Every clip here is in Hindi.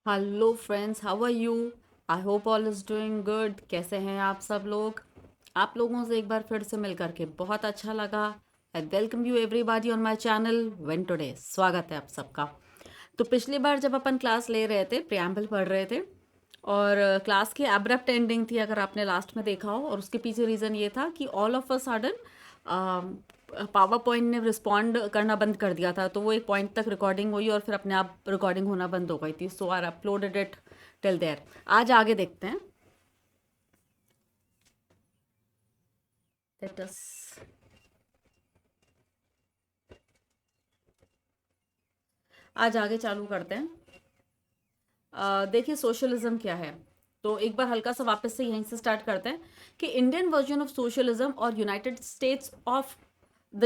Hello friends, how are you? I hope all is doing good. कैसे हैं आप सब लोग? आप लोगों से एक बार फिर से मिल करके बहुत अच्छा लगा। I welcome you everybody on my channel when today. स्वागत है आप सबका। तो पिछली बार जब अपन क्लास ले रहे थे, प्रियम्बल पढ़ रहे थे और क्लास की एब्रप्ट एंडिंग थी, अगर आपने लास्ट में देखा हो, और उसके पीछे रीज़न ये था कि all of a sudden power point ने रिस्पॉन्ड करना बंद कर दिया था। तो वो एक पॉइंट तक रिकॉर्डिंग हुई और फिर अपने आप रिकॉर्डिंग होना बंद हो गई थी। So are uploaded it till there. आज आगे देखते हैं। लेट अस आज आगे चालू करते हैं। देखिए सोशलिज्म क्या है। तो एक बार हल्का सा वापस से यहीं से स्टार्ट करते हैं कि इंडियन वर्जन ऑफ सोशलिज्म और United States of the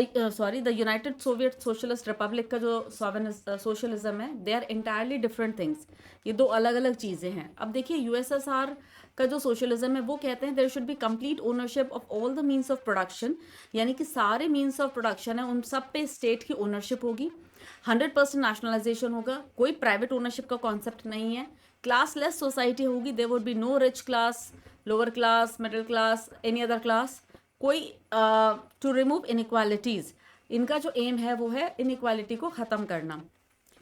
United Soviet Socialist Republic का जो सोशलिज्म है, they are entirely different things. ये दो अलग अलग चीज़ें हैं। अब देखिए यूएसएसआर का जो सोशलिज्म है वो कहते हैं there should be complete ownership of all the means of production, यानी कि सारे मीन्स ऑफ प्रोडक्शन है उन सब पे स्टेट की ओनरशिप होगी। 100% नेशनलाइजेशन होगा, कोई प्राइवेट ओनरशिप का कॉन्सेप्ट नहीं है। क्लास लेस सोसाइटी होगी, there would be no rich class, lower class, middle class, any other class. कोई टू रिमूव इनइक्वालिटीज़, इनका जो एम है वो है इनइक्वालिटी को ख़त्म करना।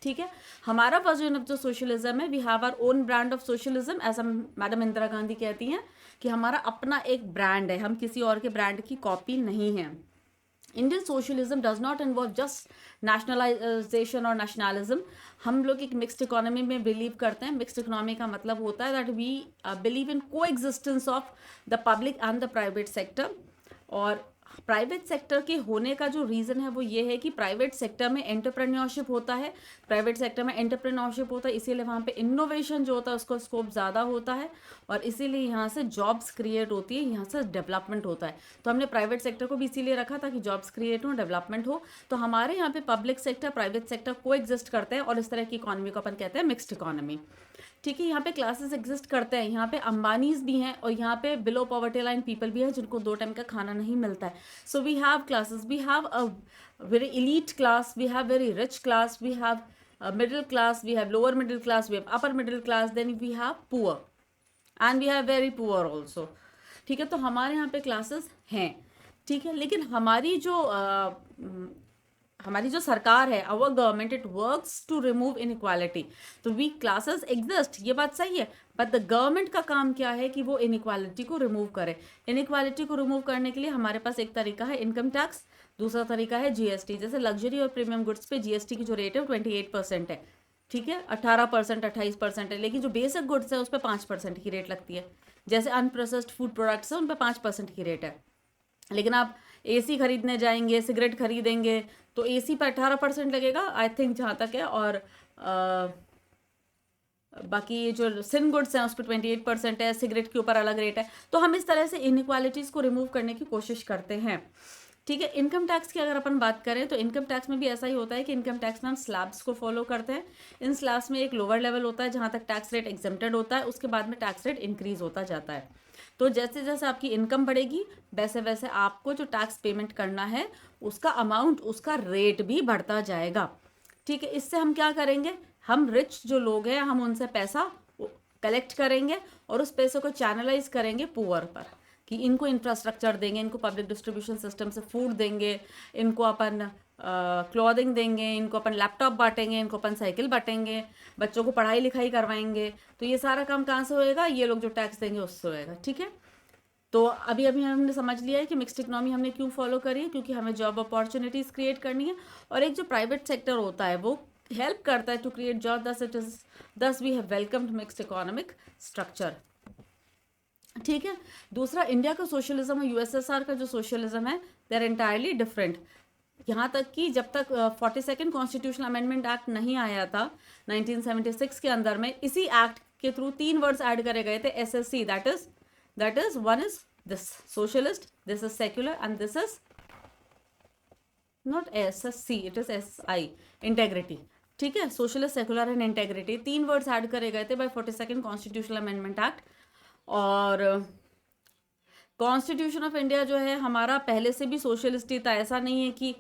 ठीक है। हमारा वर्जन ऑफ जो सोशलिज्म है, we have our own brand of socialism, ऐसा मैडम इंदिरा गांधी कहती हैं कि हमारा अपना एक ब्रांड है, हम किसी और के ब्रांड की कॉपी नहीं है। Indian socialism does not involve just nationalisation और नेशनलिज्म। हम लोग एक मिक्स्ड इकोनॉमी में बिलीव करते हैं। मिक्स्ड इकोनॉमी का मतलब होता है दैट वी बिलीव इन को existence of the public and the private sector. और प्राइवेट सेक्टर के होने का जो रीज़न है वो ये है कि प्राइवेट सेक्टर में एंटरप्रेन्योरशिप होता है। प्राइवेट सेक्टर में एंटरप्रेन्योरशिप होता है, इसीलिए वहाँ पे इनोवेशन जो होता है उसका स्कोप ज़्यादा होता है और इसीलिए यहाँ से जॉब्स क्रिएट होती है, यहाँ से डेवलपमेंट होता है। तो हमने प्राइवेट सेक्टर को भी इसीलिए रखा था कि जॉब्स क्रिएट हो, डेवलपमेंट हो। तो हमारे यहाँ पे पब्लिक सेक्टर प्राइवेट सेक्टर को एग्जिस्ट करते हैं और इस तरह की इकोनॉमी को अपन कहते हैं मिक्स्ड इकोनॉमी। ठीक है। यहाँ पे क्लासेस एग्जिस्ट करते हैं, यहाँ पे अंबानीज भी हैं और यहाँ पे बिलो पॉवर्टी लाइन पीपल भी हैं जिनको 2 टाइम का खाना नहीं मिलता है। So we have classes, we have a very elite class, we have very rich class, we have middle class, we have lower middle class, we have upper middle class, then we have poor and we have very poor also. ठीक है। तो हमारे यहाँ पे क्लासेस हैं। ठीक है। लेकिन हमारी जो सरकार है, our government, it works to remove inequality. तो वी क्लासेस एग्जिस्ट, ये बात सही है, बट द गवर्नमेंट का काम क्या है कि वो इनइक्वालिटी को रिमूव करे। इनइक्वालिटी को रिमूव करने के लिए हमारे पास एक तरीका है इनकम टैक्स, दूसरा तरीका है जीएसटी। जैसे लग्जरी और प्रीमियम गुड्स पे जीएसटी की जो रेट है वो 28% है। ठीक है। 18%, 28% है, लेकिन जो बेसिक गुड्स है उस पर 5% की रेट लगती है। जैसे अनप्रोसेस्ड फूड प्रोडक्ट्स है उन पर 5% की रेट है। लेकिन आप एसी खरीदने जाएंगे, सिगरेट खरीदेंगे, तो एसी पर 18% लगेगा आई थिंक, जहाँ तक है। और बाकी ये जो सिन गुड्स हैं उस पर 28% है, सिगरेट के ऊपर अलग रेट है। तो हम इस तरह से इनइक्वालिटीज़ को रिमूव करने की कोशिश करते हैं। ठीक है। इनकम टैक्स की अगर अपन बात करें तो इनकम टैक्स में भी ऐसा ही होता है कि इनकम टैक्स में हम स्लैब्स को फॉलो करते हैं। इन स्लैब्स में एक लोअर लेवल होता है जहाँ तक टैक्स रेट एग्जेम्प्टेड होता है, उसके बाद में टैक्स रेट इंक्रीज होता जाता है। तो जैसे जैसे आपकी इनकम बढ़ेगी वैसे वैसे आपको जो टैक्स पेमेंट करना है उसका अमाउंट, उसका रेट भी बढ़ता जाएगा। ठीक है। इससे हम क्या करेंगे, हम रिच जो लोग हैं हम उनसे पैसा कलेक्ट करेंगे और उस पैसे को चैनलाइज करेंगे पुअर पर, कि इनको इंफ्रास्ट्रक्चर देंगे, इनको पब्लिक डिस्ट्रीब्यूशन सिस्टम से फूड देंगे, इनको अपन क्लॉथिंग देंगे, इनको अपन लैपटॉप बांटेंगे, इनको अपन साइकिल बांटेंगे, बच्चों को पढ़ाई लिखाई करवाएंगे। तो ये सारा काम कहाँ से होएगा, ये लोग जो टैक्स देंगे उससे होएगा। ठीक है। तो अभी अभी हमने समझ लिया है कि मिक्स्ड इकोनॉमी हमने क्यों फॉलो करी है, क्योंकि हमें जॉब अपॉर्चुनिटीज़ क्रिएट करनी है और एक जो प्राइवेट सेक्टर होता है वो हेल्प करता है to create job. Thus we have welcomed mixed economic structure. ठीक है। दूसरा, इंडिया का सोशलिज्म और यूएसएसआर का जो सोशलिज्म है, दे आर एंटायरली डिफरेंट। यहाँ तक कि जब तक 42nd कॉन्स्टिट्यूशनल अमेंडमेंट एक्ट नहीं आया था 1976 के अंदर में, इसी एक्ट के थ्रू 3 वर्ड्स ऐड करे गए थे, SSC, that is one is this socialist, this is secular and this is not SSC, it is SI, integrity. ठीक है। Socialist, secular and integrity, 3 words add करे गए थे by 42nd constitutional amendment act. और कॉन्स्टिट्यूशन ऑफ इंडिया जो है हमारा पहले से भी सोशलिस्ट ही था। ऐसा नहीं है कि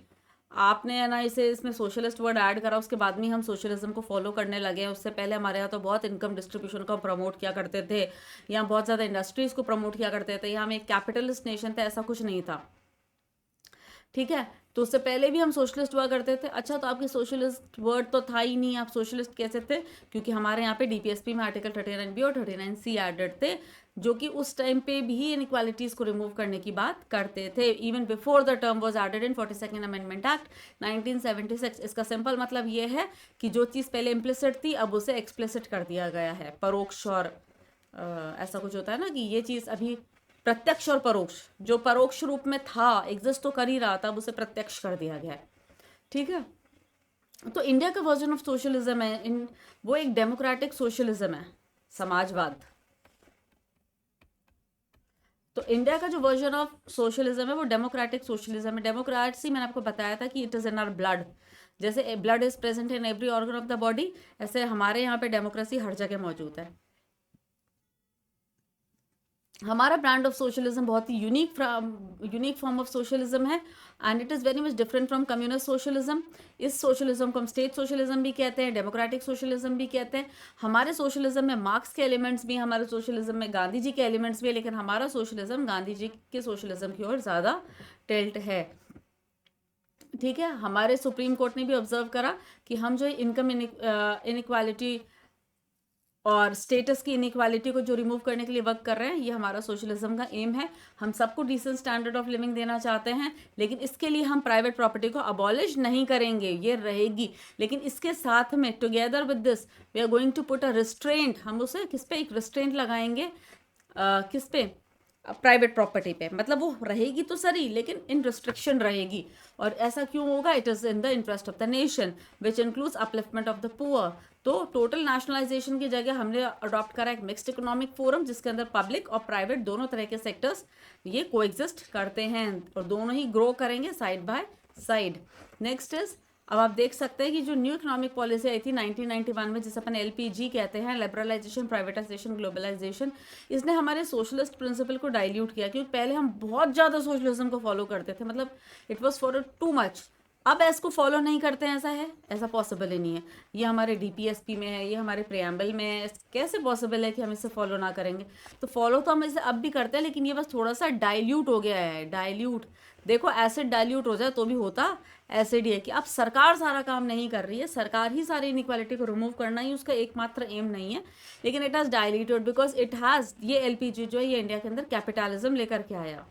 आपने है ना इसे इसमें सोशलिस्ट वर्ड ऐड करा, उसके बाद में हम सोशलिज्म को फॉलो करने लगे हैं। उससे पहले हमारे यहाँ तो बहुत इनकम डिस्ट्रीब्यूशन को प्रमोट किया करते थे, यहाँ बहुत ज़्यादा इंडस्ट्रीज को प्रमोट किया करते थे, यहाँ हम एक कैपिटलिस्ट नेशन थे, ऐसा कुछ नहीं था। ठीक है, तो उससे पहले भी हम सोशलिस्ट हुआ करते थे। अच्छा, तो आपकी सोशलिस्ट वर्ड तो था ही नहीं, आप सोशलिस्ट कैसे थे? क्योंकि हमारे यहाँ पे डीपीएसपी में आर्टिकल 39 बी और 39 सी एडेड थे, जो कि उस टाइम पे भी इनइक्वालिटीज को रिमूव करने की बात करते थे, even before the term was added in 42nd amendment act 1976। इसका सिंपल मतलब ये है कि जो चीज़ पहले इम्प्लिसिट थी अब उसे एक्सप्लिसिट कर दिया गया है, परोक्ष और ऐसा कुछ होता है ना कि ये चीज़ अभी प्रत्यक्ष और परोक्ष, जो परोक्ष रूप में था, एग्जिस्ट तो कर ही रहा था, अब उसे प्रत्यक्ष कर दिया गया है। ठीक है, तो इंडिया का वर्जन ऑफ सोशलिज्म है इन, वो एक डेमोक्रेटिक सोशलिज्म है, समाजवाद। तो इंडिया का जो वर्जन ऑफ सोशलिज्म है वो डेमोक्रेटिक सोशलिज्म है। डेमोक्रेसी मैंने आपको बताया था कि it is in our blood, जैसे blood is present in every organ of the body, ऐसे हमारे यहाँ पे डेमोक्रेसी हर जगह मौजूद है। हमारा ब्रांड ऑफ सोशलिज्म बहुत ही यूनिक फॉर्म ऑफ सोशलिज्म है, and it is very much different from communist socialism. इस सोशलिज्म को हम स्टेट सोशलिज्म भी कहते हैं, डेमोक्रेटिक सोशलिज्म भी कहते हैं। हमारे सोशलिज्म में मार्क्स के एलिमेंट्स भी हैं, हमारे सोशलिज्म में गांधी जी के एलिमेंट्स भी है, लेकिन हमारा सोशलिज्म गांधी जी के सोशलिज्म की ओर ज़्यादा टिल्ट है। ठीक है, हमारे सुप्रीम कोर्ट ने भी ऑब्जर्व करा कि हम जो इनकम इनइक्वालिटी और स्टेटस की इनइक्वालिटी को जो रिमूव करने के लिए वर्क कर रहे हैं, ये हमारा सोशलिज्म का एम है। हम सबको डिसेंट स्टैंडर्ड ऑफ लिविंग देना चाहते हैं, लेकिन इसके लिए हम प्राइवेट प्रॉपर्टी को अबॉलिश नहीं करेंगे, ये रहेगी। लेकिन इसके साथ में together with this we are going to put a restraint, हम उसे किस पे एक रिस्ट्रेंट लगाएंगे, किस पे? प्राइवेट प्रॉपर्टी पे। मतलब वो रहेगी तो सही, लेकिन इन रिस्ट्रिक्शन रहेगी। और ऐसा क्यों होगा? It is in the interest of the nation which includes upliftment of the poor. तो टोटल नेशनलाइजेशन की जगह हमने अडॉप्ट करा एक मिक्स्ड इकोनॉमिक फोरम, जिसके अंदर पब्लिक और प्राइवेट दोनों तरह के सेक्टर्स ये कोएग्जिस्ट करते हैं और दोनों ही ग्रो करेंगे side by side. Next is, अब आप देख सकते हैं कि जो न्यू इकोनॉमिक पॉलिसी आई थी 1991 में, जिसे अपन एलपीजी कहते हैं, लिबरलाइजेशन, प्राइवेटाइजेशन, ग्लोबलाइजेशन, इसने हमारे सोशलिस्ट प्रिंसिपल को डाइल्यूट किया। क्योंकि पहले हम बहुत ज़्यादा सोशलिज्म को फॉलो करते थे, मतलब it was for too much. अब इसको फॉलो नहीं करते हैं, ऐसा है? ऐसा पॉसिबल ही नहीं है। ये हमारे डीपीएसपी में है, ये हमारे प्रेम्बल में है, कैसे पॉसिबल है कि हम इसे फॉलो ना करेंगे? तो फॉलो तो हम इसे अब भी करते हैं, लेकिन ये बस थोड़ा सा डाइल्यूट हो गया है। डाइल्यूट, देखो एसिड डाइल्यूट हो जाए तो भी होता एसिड ही है। कि अब सरकार सारा काम नहीं कर रही है, सरकार ही सारी इनइक्वालिटी को रिमूव करना ही उसका एकमात्र एम नहीं है, लेकिन it has diluted because it has, ये एलपीजी जो है ये इंडिया के अंदर कैपिटलिज्म लेकर के आया।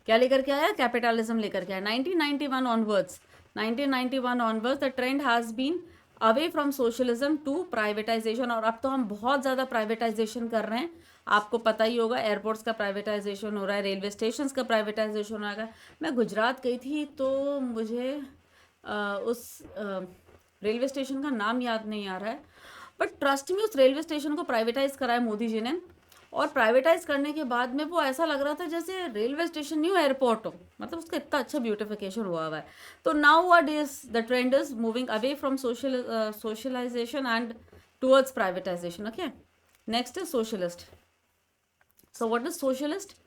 क्या लेकर के आया? कैपिटलिज्म लेकर के आया। 1991 onwards, 1991 onwards the trend has been away from socialism to privatisation. और अब तो हम बहुत ज़्यादा प्राइवेटाइजेशन कर रहे हैं। आपको पता ही होगा, एयरपोर्ट्स का प्राइवेटाइजेशन हो रहा है, रेलवे स्टेशंस का प्राइवेटाइजेशन हो रहा है। मैं गुजरात गई थी तो मुझे उस रेलवे स्टेशन का नाम याद नहीं आ रहा है, बट ट्रस्ट में उस रेलवे स्टेशन को प्राइवेटाइज कराया मोदी जी ने। और प्राइवेटाइज करने के बाद में वो ऐसा लग रहा था जैसे रेलवे स्टेशन नहीं हो, एयरपोर्ट हो। मतलब उसका इतना अच्छा ब्यूटिफिकेशन हुआ हुआ है। तो now what is the trend is moving away from socialisation and towards privatisation. Okay, next is socialist. So what is socialist?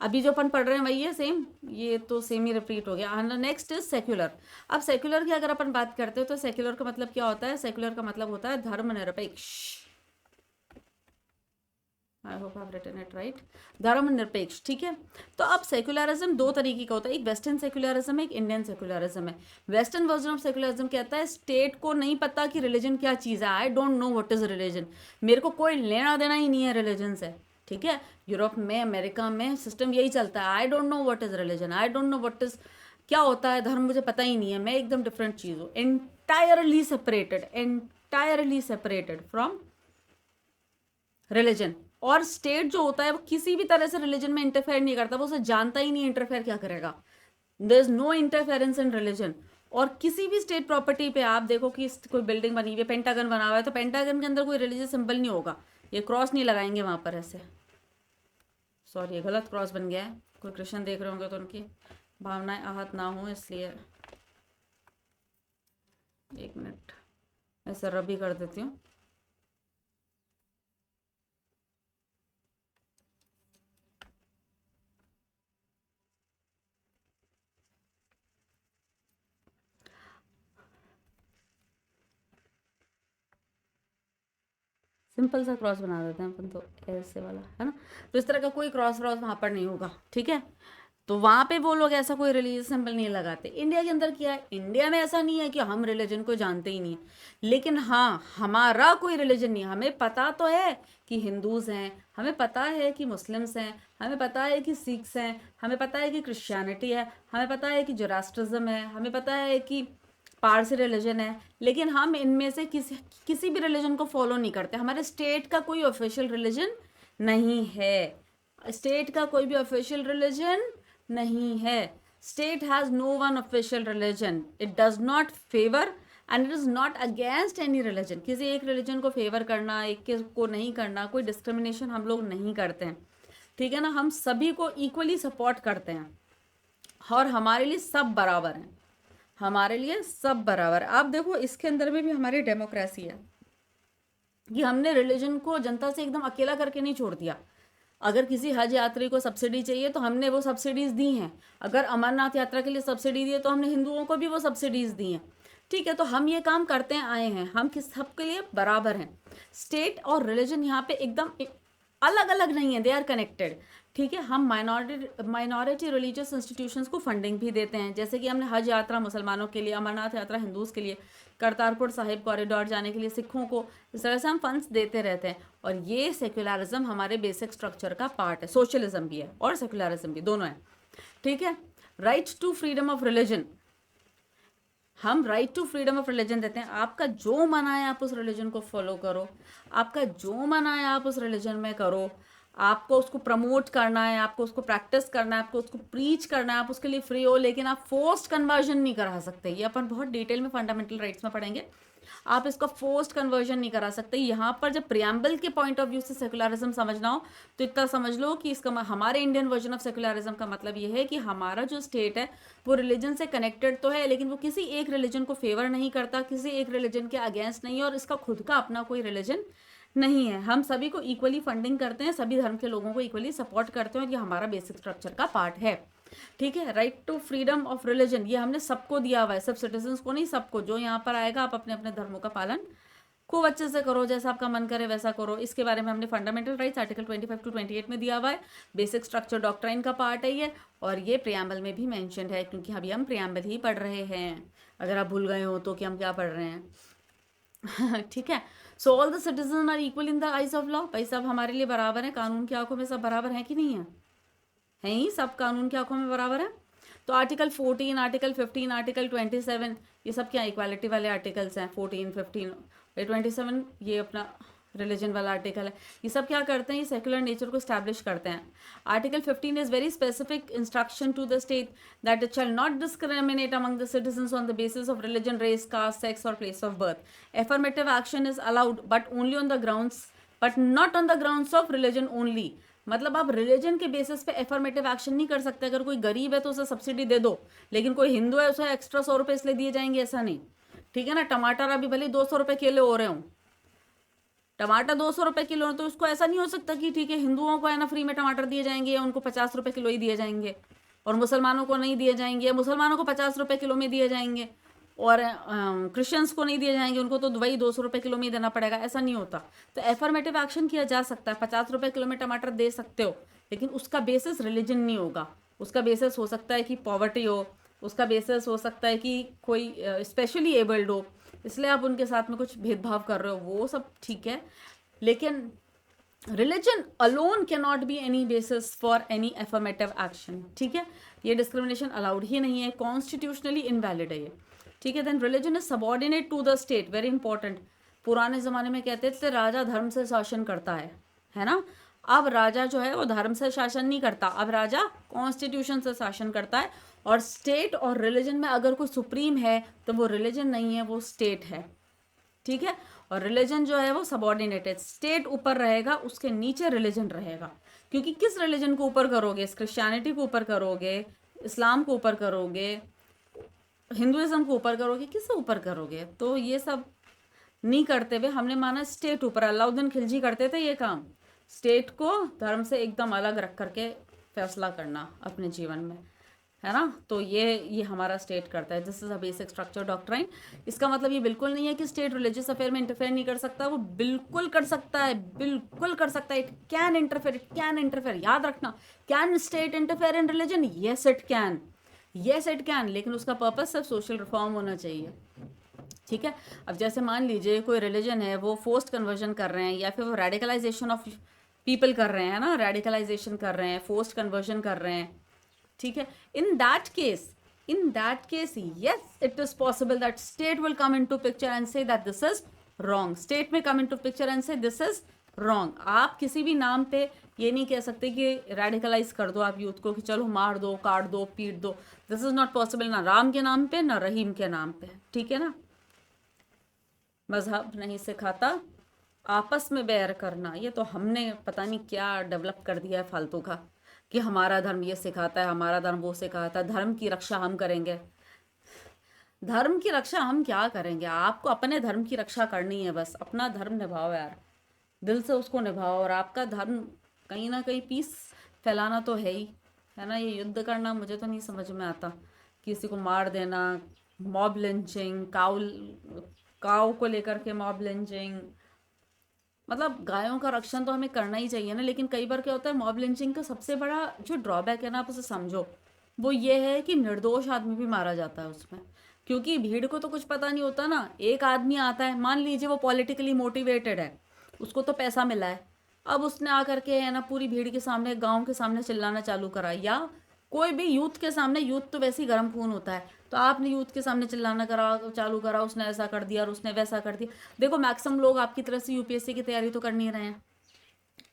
अभी जो अपन पढ़ रहे हैं वही है, सेम, ये तो सेम ही रिपीट हो गया। Next is secular. अब सेक्युलर की अगर अपन बात करते हो तो सेक्युलर का मतलब क्या होता है? सेक्युलर का मतलब होता है धर्मनिरपेक्ष। I hope I have written it right, धर्मनिरपेक्ष। ठीक है, तो अब सेक्युलरिज्म दो तरीके का होता है, एक वेस्टर्न सेक्युलरिज्म है, एक इंडियन सेक्युलरिज्म है। वेस्टर्न वर्जन ऑफ सेक्युलरिज्म कहता है स्टेट को नहीं पता कि रिलीजन क्या चीज़ है, I don't know what is religion, मेरे को कोई लेना देना ही नहीं है रिलीजन से। ठीक है, यूरोप में, अमेरिका में सिस्टम यही चलता है, I don't know what is religion, I don't know what is, क्या होता है धर्म, मुझे पता ही नहीं है, मैं एकदम डिफरेंट चीज़ हूँ, एंटायरली सेपरेटेड फ्रॉम रिलीजन। और स्टेट जो होता है वो किसी भी तरह से रिलीजन में इंटरफेयर नहीं करता, वो उसे जानता ही नहीं इंटरफेयर क्या करेगा। There is no interference in religion. और किसी भी स्टेट प्रॉपर्टी पे आप देखो कि कोई बिल्डिंग बनी हुई है, पेंटागन बना हुआ है, तो पेंटागन के अंदर कोई रिलीजियस सिंबल नहीं होगा, ये क्रॉस नहीं लगाएंगे वहां पर ऐसे। सॉरी, ये गलत क्रॉस बन गया है, कोई क्रिश्चियन देख रहे होंगे तो उनकी भावनाएं आहत ना हो, इसलिए एक मिनट ऐसे रबी कर देती हूँ। सिंपल सा क्रॉस बना देते हैं अपन तो, ऐसे वाला है ना। तो इस तरह का कोई क्रॉस व्रॉस वहाँ पर नहीं होगा, ठीक है। तो वहाँ पे वो लोग ऐसा कोई रिलीजियस सिंबल नहीं लगाते। इंडिया के अंदर क्या है, इंडिया में ऐसा नहीं है कि हम रिलीजन को जानते ही नहीं है, लेकिन हाँ हमारा कोई रिलीजन नहीं है। हमें पता तो है कि हिंदूज हैं, हमें पता है कि मुस्लिम्स हैं, हमें पता है कि सिख्स हैं, हमें पता है कि क्रिश्चियनिटी है, हमें पता है कि जोरास्ट्रिज्म है, हमें पता है कि पारसी रिलीजन है, लेकिन हम इनमें से किसी भी रिलीजन को फॉलो नहीं करते। हमारे स्टेट का कोई ऑफिशियल रिलीजन नहीं है, स्टेट का कोई भी ऑफिशियल रिलीजन नहीं है। State has no one official religion, it does not favour and it is not against any religion. किसी एक रिलीजन को फेवर करना, एक के को नहीं करना, कोई डिस्क्रिमिनेशन हम लोग नहीं करते हैं, ठीक है ना। हम सभी को इक्वली सपोर्ट करते हैं और हमारे लिए सब बराबर हैं, हमारे लिए सब बराबर। आप देखो इसके अंदर में भी हमारी डेमोक्रेसी है कि हमने रिलीजन को जनता से एकदम अकेला करके नहीं छोड़ दिया। अगर किसी हज यात्री को सब्सिडी चाहिए तो हमने वो सब्सिडीज दी हैं, अगर अमरनाथ यात्रा के लिए सब्सिडी दी है तो हमने हिंदुओं को भी वो सब्सिडीज दी हैं, ठीक है। तो हम ये काम करते आए हैं, हम किस सबके लिए बराबर हैं। स्टेट और रिलीजन यहाँ पे एकदम अलग अलग नहीं है, दे आर कनेक्टेड, ठीक है। हम माइनॉरिटी रिलीजियस इंस्टीट्यूशंस को फंडिंग भी देते हैं, जैसे कि हमने हज यात्रा मुसलमानों के लिए, अमरनाथ यात्रा हिंदूज़ के लिए, करतारपुर साहिब कॉरिडोर जाने के लिए सिखों को, इस तरह से हम फंड्स देते रहते हैं। और ये सेक्युलरिज्म हमारे बेसिक स्ट्रक्चर का पार्ट है, सोशलिज्म भी है और सेक्युलरिज्म भी, दोनों है, ठीक है। Right to freedom of religion, हम right to freedom of religion देते हैं। आपका जो मन आए आप उस रिलीजन को फॉलो करो, आपका जो मन आए आप उस रिलीजन में करो, आपको उसको प्रमोट करना है, आपको उसको प्रैक्टिस करना है, आपको उसको प्रीच करना है, आप उसके लिए फ्री हो, लेकिन आप फोर्स्ड कन्वर्जन नहीं करा सकते। ये अपन बहुत डिटेल में फंडामेंटल राइट्स में पढ़ेंगे। आप इसका फोर्स्ड कन्वर्जन नहीं करा सकते। यहाँ पर जब प्रियम्बल के पॉइंट ऑफ व्यू से सेकुलरिज्म समझना हो तो इतना समझ लो कि इसका हमारे इंडियन वर्जन ऑफ सेकुलरिज्म का मतलब ये है कि हमारा जो स्टेट है वो रिलीजन से कनेक्टेड तो है, लेकिन वो किसी एक रिलीजन को फेवर नहीं करता, किसी एक रिलीजन के अगेंस्ट नहीं है, और इसका खुद का अपना कोई रिलीजन नहीं है। हम सभी को इक्वली फंडिंग करते हैं, सभी धर्म के लोगों को इक्वली सपोर्ट करते हैं, और ये हमारा बेसिक स्ट्रक्चर का पार्ट है, ठीक है। Right to freedom of religion ये हमने सबको दिया हुआ है, सब सिटीजन्स को नहीं, सबको। जो यहाँ पर आएगा आप अपने अपने धर्मों का पालन खूब अच्छे से करो, जैसा आपका मन करे वैसा करो। इसके बारे में हमने फंडामेंटल राइट्स आर्टिकल 25 to 28 में दिया हुआ है। बेसिक स्ट्रक्चर डॉक्ट्राइन का पार्ट है ये, और ये प्रियम्बल में भी मेंशन्ड है, क्योंकि अभी हम प्रियम्बल ही पढ़ रहे हैं, अगर आप भूल गए हो तो कि हम क्या पढ़ रहे हैं ठीक है। So all the citizen are equal in the eyes of law. भाई सब हमारे लिए बराबर है, कानून की आंखों में सब बराबर है कि नहीं है, है ही, सब कानून की आंखों में बराबर है। तो आर्टिकल 14, आर्टिकल 15, आर्टिकल 27 ये सब क्या इक्वालिटी वाले आर्टिकल्स हैं। 14, 15, 27 ये अपना रिलीजन वाला आर्टिकल है। ये सब क्या करते हैं, ये सेक्युलर नेचर को स्टैब्लिश करते हैं। Article 15 is very specific instruction to the state that it shall not discriminate among the citizens on the basis of religion, race, caste, sex और place of birth. Affirmative action is allowed but only on the grounds, but not on the grounds of religion only. मतलब आप रिलीजन के बेसिस पे एफर्मेटिव एक्शन नहीं कर सकते। अगर कोई गरीब है तो उसे सब्सिडी दे दो, लेकिन कोई हिंदू है उसे एक्स्ट्रा 100 रुपये इसलिए दिए जाएंगे, ऐसा नहीं, ठीक है ना। टमाटर अभी भले 200 रुपये किलो हो रहे हों, टमाटर 200 रुपये किलो, तो उसको ऐसा नहीं हो सकता कि ठीक है हिंदुओं को है ना फ्री में टमाटर दिए जाएंगे या उनको 50 रुपये किलो ही दिए जाएंगे, और मुसलमानों को नहीं दिए जाएंगे, या मुसलमानों को 50 रुपये किलो में दिए जाएंगे और क्रिश्चियंस को नहीं दिए जाएंगे, उनको तो वही 200 रुपये किलो में ही देना पड़ेगा, ऐसा नहीं होता। तो एफर्मेटिव एक्शन किया जा सकता है, 50 रुपये किलो में टमाटर दे सकते हो, लेकिन उसका बेसिस रिलीजन नहीं होगा। उसका बेसिस हो सकता है कि पॉवर्टी हो, उसका बेसिस हो सकता है कि कोई स्पेशली एबल्ड हो, इसलिए आप उनके साथ में कुछ भेदभाव कर रहे हो, वो सब ठीक है। लेकिन religion alone can not be any basis for any affirmative action, ठीक है। ये डिस्क्रिमिनेशन अलाउड ही नहीं है, कॉन्स्टिट्यूशनली इनवैलिड है ये, ठीक है। Then religion is subordinate to the state, very important. पुराने ज़माने में कहते थे राजा धर्म से शासन करता है ना। अब राजा जो है वो धर्म से शासन नहीं करता, अब राजा कॉन्स्टिट्यूशन से शासन करता है। और स्टेट और रिलीजन में अगर कोई सुप्रीम है तो वो रिलीजन नहीं है, वो स्टेट है, ठीक है। और रिलीजन जो है वो सबॉर्डिनेटेड, स्टेट ऊपर रहेगा, उसके नीचे रिलीजन रहेगा। क्योंकि किस रिलीजन को ऊपर करोगे, क्रिश्चियनिटी को ऊपर करोगे, इस्लाम को ऊपर करोगे, हिंदुइज्म को ऊपर करोगे, किससे ऊपर करोगे। तो ये सब नहीं करते हुए हमने माना स्टेट ऊपर। अलाउद्दीन खिलजी करते थे ये काम, स्टेट को धर्म से एकदम अलग रख करके फैसला करना अपने जीवन में, है ना। तो ये हमारा स्टेट करता है, this is a basic structure doctrine. इसका मतलब ये बिल्कुल नहीं है कि स्टेट रिलीजियस अफेयर में इंटरफेयर नहीं कर सकता, वो बिल्कुल कर सकता है, बिल्कुल कर सकता है। It can interfere, it can interfere, याद रखना। Can state interfere in religion? Yes it can, yes it can, लेकिन उसका पर्पस सिर्फ सोशल रिफॉर्म होना चाहिए, ठीक है। अब जैसे मान लीजिए कोई रिलीजन है, वो फोर्स्ड कन्वर्जन कर रहे हैं या फिर वो रेडिकलाइजेशन ऑफ पीपल कर रहे हैं ना, रेडिकलाइजेशन कर रहे हैं, फोर्स्ड कन्वर्जन कर रहे हैं, ठीक है। In that case yes it is possible that state will come into picture and say that this is wrong, state में come into picture and say this is wrong। आप किसी भी नाम पे ये नहीं कह सकते कि रेडिकलाइज कर दो आप यूथ को कि चलो मार दो, काट दो, पीट दो, दिस इज नॉट पॉसिबल, ना राम के नाम पे ना रहीम के नाम पे, ठीक है ना। मजहब नहीं सिखाता आपस में बैर करना, ये तो हमने पता नहीं क्या डेवलप कर दिया है फालतू का, कि हमारा धर्म ये सिखाता है, हमारा धर्म वो सिखाता है, धर्म की रक्षा हम करेंगे। धर्म की रक्षा हम क्या करेंगे? आपको अपने धर्म की रक्षा करनी है, बस अपना धर्म निभाओ यार, दिल से उसको निभाओ। और आपका धर्म कहीं ना कहीं पीस फैलाना तो है ही, है ना। ये युद्ध करना मुझे तो नहीं समझ में आता, किसी को मार देना, मॉब लिंचिंग, काऊ को लेकर के मॉब लिंचिंग, मतलब गायों का रक्षण तो हमें करना ही चाहिए ना। लेकिन कई बार क्या होता है, मॉब लिंचिंग का सबसे बड़ा जो ड्रॉबैक है ना, आप उसे समझो, वो ये है कि निर्दोष आदमी भी मारा जाता है उसमें, क्योंकि भीड़ को तो कुछ पता नहीं होता ना। एक आदमी आता है, मान लीजिए वो पॉलिटिकली मोटिवेटेड है, उसको तो पैसा मिला है, अब उसने आकर के है ना पूरी भीड़ के सामने, गांव के सामने चिल्लाना चालू करा, या कोई भी यूथ के सामने, यूथ तो वैसे ही गर्म खून होता है, तो आपने यूथ के सामने चिल्लाना चालू करा, उसने ऐसा कर दिया और उसने वैसा कर दिया। देखो मैक्सिमम लोग आपकी तरह से यूपीएससी की तैयारी तो कर नहीं रहे हैं।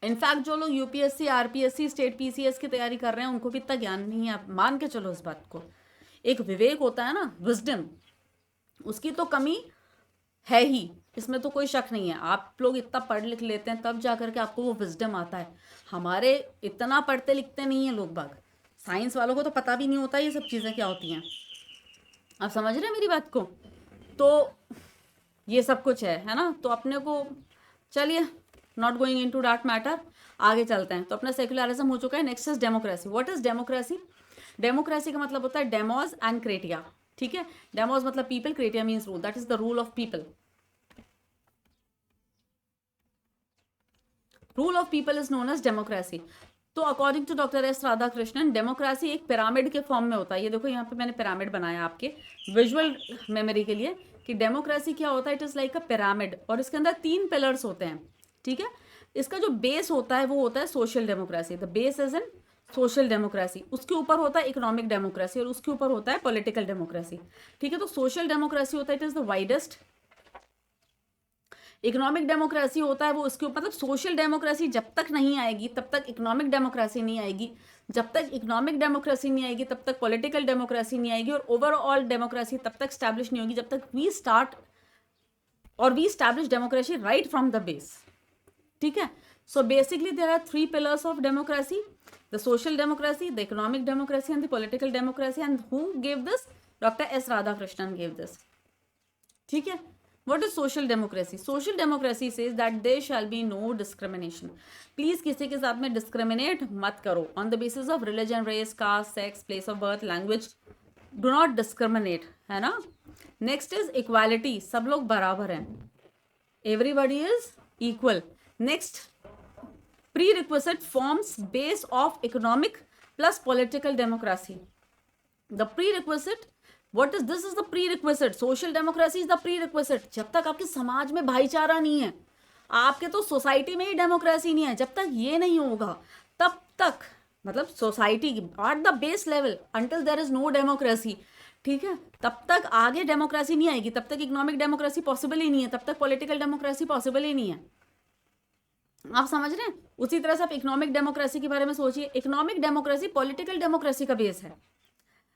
इनफैक्ट जो लोग यूपीएससी, आरपीएससी, स्टेट पीसीएस की तैयारी कर रहे हैं, उनको भी इतना ज्ञान नहीं है, आप मान के चलो इस बात को। एक विवेक होता है ना, विजडम, उसकी तो कमी है ही, इसमें तो कोई शक नहीं है। आप लोग इतना पढ़ लिख लेते हैं तब जा करके आपको वो विजडम आता है, हमारे इतना पढ़ते लिखते नहीं है लोग बाग, साइंस वालों को तो पता भी नहीं होता ये सब चीज़ें क्या होती हैं। आप समझ रहे हैं मेरी बात को? तो ये सब कुछ है ना। तो अपने को, चलिए not going into that matter, आगे चलते हैं। तो अपना सेक्युलरिज्म हो चुका है, next is democracy. What is democracy? Democracy का मतलब होता है डेमोस एंड क्रेटिया, ठीक है। डेमोस मतलब people, kratia means rule, that is the rule of people. Rule of people is known as democracy. तो according to doctor S Radhakrishnan, democracy एक पिरामिड के फॉर्म में होता है। ये देखो यहाँ पे मैंने पिरामिड बनाया आपके विजुअल मेमोरी के लिए, कि डेमोक्रेसी क्या होता है। It is like a pyramid, और इसके अंदर 3 पिलर्स होते हैं, ठीक है। इसका जो बेस होता है वो होता है social democracy, the base is in social democracy. उसके ऊपर होता है इकोनॉमिक डेमोक्रेसी, और उसके ऊपर होता है पॉलिटिकल डेमोक्रेसी, ठीक है। तो सोशल डेमोक्रेसी होता है, it is the widest. Economic democracy होता है वो उसके ऊपर, मतलब सोशल डेमोक्रेसी जब तक नहीं आएगी तब तक इकोनॉमिक डेमोक्रेसी नहीं आएगी, जब तक इकोनॉमिक डेमोक्रेसी नहीं आएगी तब तक पॉलिटिकल डेमोक्रेसी नहीं आएगी, और ओवरऑल डेमोक्रेसी तब तक स्टैब्लिश नहीं होगी जब तक we establish democracy right from the base, ठीक है। So basically there are 3 pillars of democracy, the social democracy, the economic democracy and the political democracy. And who gave this? Doctor S Radhakrishnan gave this, ठीक है। What is social democracy? Social democracy says that there shall be no discrimination. Please किसी के साथ में discriminate मत करो on the basis of religion, race, caste, sex, place of birth, language. Do not discriminate, है ना। Next is equality. सब लोग बराबर हैं. Everybody is equal. Next, prerequisite forms base of economic plus political democracy. The prerequisite, what is this is the prerequisite, social democracy is the prerequisite। जब तक आपके समाज में भाईचारा नहीं है, आपके तो सोसाइटी में ही डेमोक्रेसी नहीं है, जब तक ये नहीं होगा तब तक, मतलब society at the base level, until there is no democracy, ठीक है, तब तक आगे डेमोक्रेसी नहीं आएगी, तब तक इकोनॉमिक डेमोक्रेसी पॉसिबल ही नहीं है, तब तक पॉलिटिकल डेमोक्रेसी पॉसिबल ही नहीं है। आप समझ रहे हैं? उसी तरह से आप इकोनॉमिक डेमोक्रेसी के बारे में सोचिए, इकोनॉमिक डेमोक्रेसी पॉलिटिकल डेमोक्रेसी का बेस है।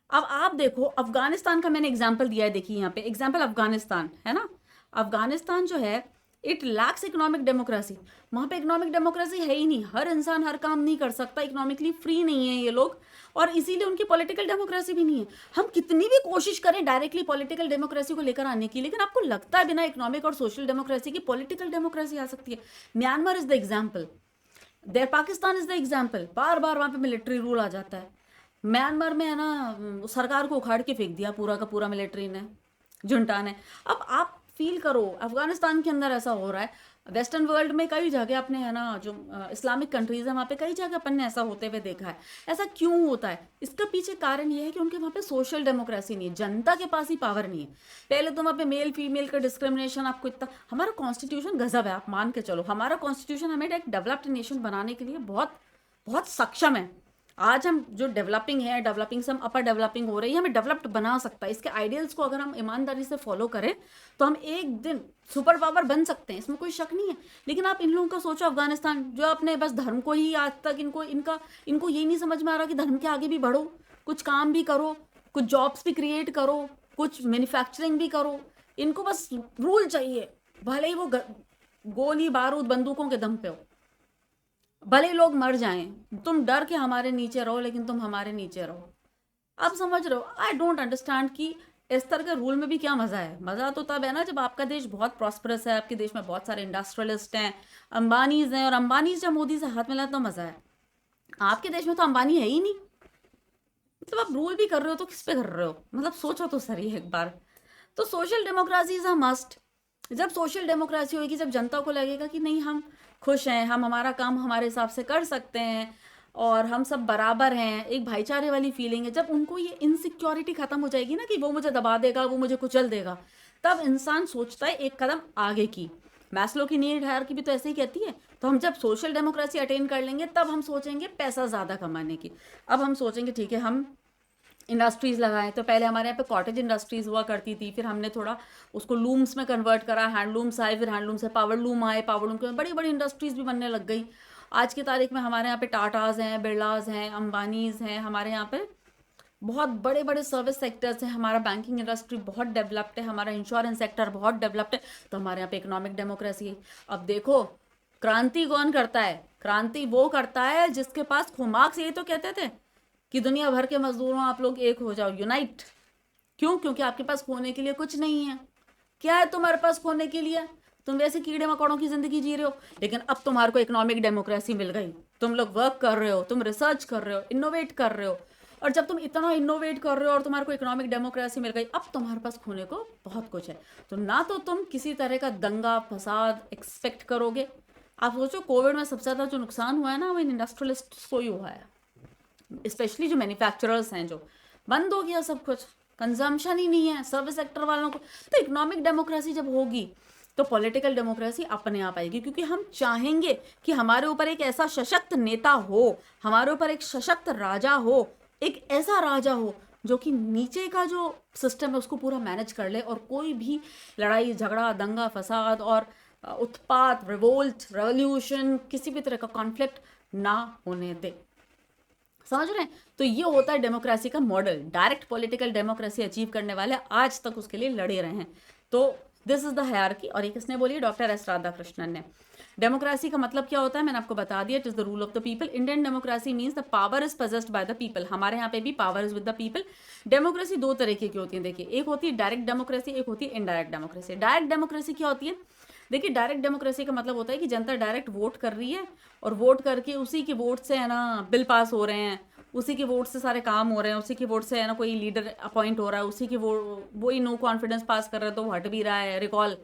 अब आप देखो, अफगानिस्तान का मैंने एग्जाम्पल दिया है, देखिए यहाँ पे एग्जाम्पल अफगानिस्तान है ना। अफगानिस्तान जो है, इट लैक्स इकोनॉमिक डेमोक्रेसी, वहाँ पे इकोनॉमिक डेमोक्रेसी है ही नहीं, हर इंसान हर काम नहीं कर सकता, इकोनॉमिकली फ्री नहीं है ये लोग, और इसीलिए उनकी पॉलिटिकल डेमोक्रेसी भी नहीं है। हम कितनी भी कोशिश करें डायरेक्टली पॉलिटिकल डेमोक्रेसी को लेकर आने की, लेकिन आपको लगता है बिना इकोनॉमिक और सोशल डेमोक्रेसी की पॉलिटिकल डेमोक्रेसी आ सकती है? Myanmar is the example, there Pakistan is the example, बार बार वहाँ पे मिलिट्री रूल आ जाता है, म्यांमार में है ना, सरकार को उखाड़ के फेंक दिया पूरा का पूरा मिलिट्री ने, जुंटा ने। अब आप फील करो, अफगानिस्तान के अंदर ऐसा हो रहा है, वेस्टर्न वर्ल्ड में कई जगह अपने है ना, जो इस्लामिक कंट्रीज है वहाँ पे कई जगह अपन ने ऐसा होते हुए देखा है। ऐसा क्यों होता है? इसका पीछे कारण ये है कि उनके वहाँ पे सोशल डेमोक्रेसी नहीं है, जनता के पास ही पावर नहीं है। पहले तो वहाँ पे मेल फीमेल का डिस्क्रिमिनेशन आपको इतना, हमारा कॉन्स्टिट्यूशन गजब है, आप मान के चलो, हमारा कॉन्स्टिट्यूशन हमें एक डेवलप्ड नेशन बनाने के लिए बहुत बहुत सक्षम है। आज हम जो डेवलपिंग है, डेवलपिंग से हम अपर डेवलपिंग हो रही है, हमें डेवलप्ड बना सकता है। इसके आइडियल्स को अगर हम ईमानदारी से फॉलो करें तो हम एक दिन सुपर पावर बन सकते हैं, इसमें कोई शक नहीं है। लेकिन आप इन लोगों का सोचो, अफगानिस्तान जो अपने बस धर्म को ही आज तक इनको ये नहीं समझ में आ रहा कि धर्म के आगे भी बढ़ो, कुछ काम भी करो, कुछ जॉब्स भी क्रिएट करो, कुछ मैन्युफैक्चरिंग भी करो। इनको बस रूल चाहिए, भले ही वो गोली बारूद बंदूकों के दम पे हो, भले ही लोग मर जाएं, तुम डर के हमारे नीचे रहो, लेकिन तुम हमारे नीचे रहो। आप समझ रहे हो? आई डोंट अंडरस्टैंड कि इस तरह के रूल में भी क्या मजा है। मजा तो तब है ना जब आपका देश बहुत प्रॉस्परस है, आपके देश में बहुत सारे इंडस्ट्रियलिस्ट हैं, अंबानीज हैं, और अंबानीज जब मोदी से हाथ मिलाए तो मजा है। आपके देश में तो अंबानी है ही नहीं। मतलब आप रूल भी कर रहे हो तो किस पे कर रहे हो? मतलब सोचो तो सही एक बार। तो social democracy is a must. जब सोशल डेमोक्रेसी होगी, जब जनता को लगेगा कि नहीं, हम खुश हैं, हम हमारा काम हमारे हिसाब से कर सकते हैं और हम सब बराबर हैं, एक भाईचारे वाली फीलिंग है, जब उनको ये इनसिक्योरिटी खत्म हो जाएगी ना कि वो मुझे दबा देगा, वो मुझे कुचल देगा, तब इंसान सोचता है एक कदम आगे की। मैस्लो की नीड हायरार्की भी तो ऐसे ही कहती है। तो हम जब सोशल डेमोक्रेसी अटेन कर लेंगे तब हम सोचेंगे पैसा ज़्यादा कमाने की। अब हम सोचेंगे ठीक है, हम इंडस्ट्रीज़ लगाएं। तो पहले हमारे यहाँ पे कॉटेज इंडस्ट्रीज़ हुआ करती थी, फिर हमने थोड़ा उसको लूम्स में कन्वर्ट करा, हैंडलूम्स आए, फिर हैंडलूम से पावर लूम आए, पावर लूम के बड़ी बड़ी इंडस्ट्रीज़ भी बनने लग गई। आज की तारीख में हमारे यहाँ पे टाटाज हैं, बिरलाज हैं, अंबानीज हैं, हमारे यहाँ पे बहुत बड़े बड़े सर्विस सेक्टर्स हैं, हमारा बैंकिंग इंडस्ट्री बहुत डेवलप्ड है, हमारा इंश्योरेंस सेक्टर बहुत डेवलप्ड है। तो हमारे यहाँ पे इकोनॉमिक डेमोक्रेसी है। अब देखो, क्रांति कौन करता है? क्रांति वो करता है जिसके पास मार्क्स यही तो कहते थे कि दुनिया भर के मजदूरों आप लोग एक हो जाओ, यूनाइट। क्यों? क्योंकि आपके पास खोने के लिए कुछ नहीं है। क्या है तुम्हारे पास खोने के लिए? तुम वैसे कीड़े मकोड़ों की जिंदगी जी रहे हो। लेकिन अब तुम्हारे को इकोनॉमिक डेमोक्रेसी मिल गई, तुम लोग वर्क कर रहे हो, तुम रिसर्च कर रहे हो, इनोवेट कर रहे हो। और जब तुम इतना इनोवेट कर रहे हो और तुम्हारे को इकोनॉमिक डेमोक्रेसी मिल गई, अब तुम्हारे पास खोने को बहुत कुछ है। तो ना तो तुम किसी तरह का दंगा फसाद एक्सपेक्ट करोगे। आप सोचो, कोविड में सबसे ज़्यादा जो नुकसान हुआ है ना, वो इन इंडस्ट्रियलिस्ट को ही हुआ है, स्पेशली जो मैन्युफैक्चरर्स हैं, जो बंद हो गया सब कुछ, कंजम्पशन ही नहीं है सर्विस सेक्टर वालों को। तो इकोनॉमिक डेमोक्रेसी जब होगी तो पॉलिटिकल डेमोक्रेसी अपने आप आएगी, क्योंकि हम चाहेंगे कि हमारे ऊपर एक ऐसा सशक्त नेता हो, हमारे ऊपर एक सशक्त राजा हो, एक ऐसा राजा हो जो कि नीचे का जो सिस्टम है उसको पूरा मैनेज कर ले, और कोई भी लड़ाई झगड़ा दंगा फसाद और उत्पात, रिवोल्ट, रेवोल्यूशन, किसी भी तरह का कॉन्फ्लिक्ट ना होने दे। समझ रहे हैं? तो ये होता है डेमोक्रेसी का model. Direct political democracy achieve करने वाले आज तक उसके लिए लड़े रहे हैं। तो दिस इज द हायरार्की। और ये किसने बोली? डॉक्टर एस राधाकृष्णन ने। डेमोक्रेसी का मतलब क्या होता है मैंने आपको बता दिया, it is the rule of the people. Indian democracy means the power is possessed by the people. हमारे यहाँ पे भी power is with the people. Democracy दो तरीके की होती है, देखिए, एक होती है डायरेक्ट डेमोक्रेसी, एक होती है इनडायरेक्ट डेमोक्रेसी। डायरेक्ट डेमोक्रेसी क्या होती है? देखिए, डायरेक्ट डेमोक्रेसी का मतलब होता है कि जनता डायरेक्ट वोट कर रही है और वोट करके उसी के वोट से है ना बिल पास हो रहे हैं, उसी के वोट से सारे काम हो रहे हैं, उसी के वोट से है ना कोई लीडर अपॉइंट हो रहा है, उसी के वही नो कॉन्फिडेंस पास कर रहे हैं तो वो हट भी रहा है, रिकॉल